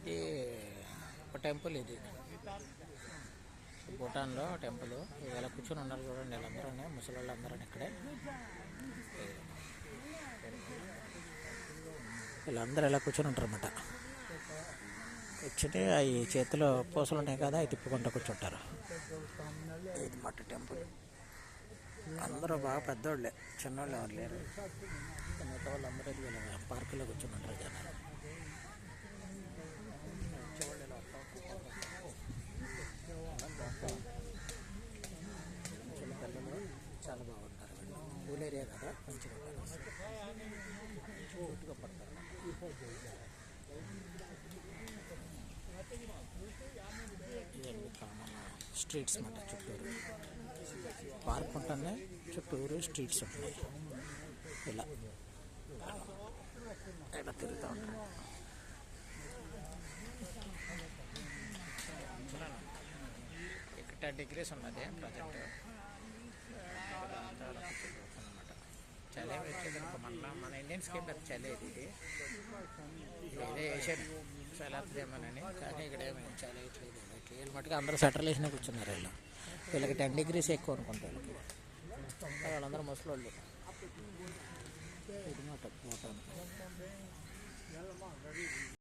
ఇది ఒక టెంపుల్. ఇది భూటాన్లో టెంపుల్. ఇలా కూర్చొని ఉన్నారు చూడండి, వీళ్ళందరూ ముసలి వాళ్ళందరూ ఇక్కడే. వీళ్ళందరూ ఇలా కూర్చొని ఉంటారు అన్నమాట. కూర్చుని ఈ చేతిలో పూసలు ఉన్నాయి కదా, అవి తిప్పుకుంటూ కూర్చుంటారు. ఇది మాట టెంపుల్. అందరూ బాగా పెద్దోళ్ళే, చిన్నోళ్ళు ఎవరు లేరు. మిగతా వాళ్ళందరూ పార్కులో కూర్చొని ఉంటారు జనాలు. పిల్లలు చాలా బాగుంటారు. పూల్ ఏరియా కదా, మంచిగా ఉంటారు, క్యూట్గా పడతారు. ఇవన్నీ కామన్ స్ట్రీట్స్ మాట. చుట్టూరు పార్క్ ఉంటుంది, చుట్టూరు స్ట్రీట్స్ ఉంటాయి. ఇలా ఇలా తిరుగుతూ ఉంటాయి. ఇక్కడ 10 degrees ఉన్నది ప్రజెంట్. అనమాట చలి వచ్చేది మన ఇండియన్స్కి ఏం పెద్ద చలి ఇది. ఇదే ఏషియన్ చలి వస్తుందేమోనని, కానీ ఇక్కడ ఏమి చలి వేయట్లేదు. వీళ్ళు మటుకు అందరూ స్వెటర్లు వేసినా కూర్చున్నారు. వీళ్ళకి 10 degrees ఎక్కువ అనుకుంటా. వాళ్ళందరూ ముసలోళ్ళు. ఇది మాట భూటాన్.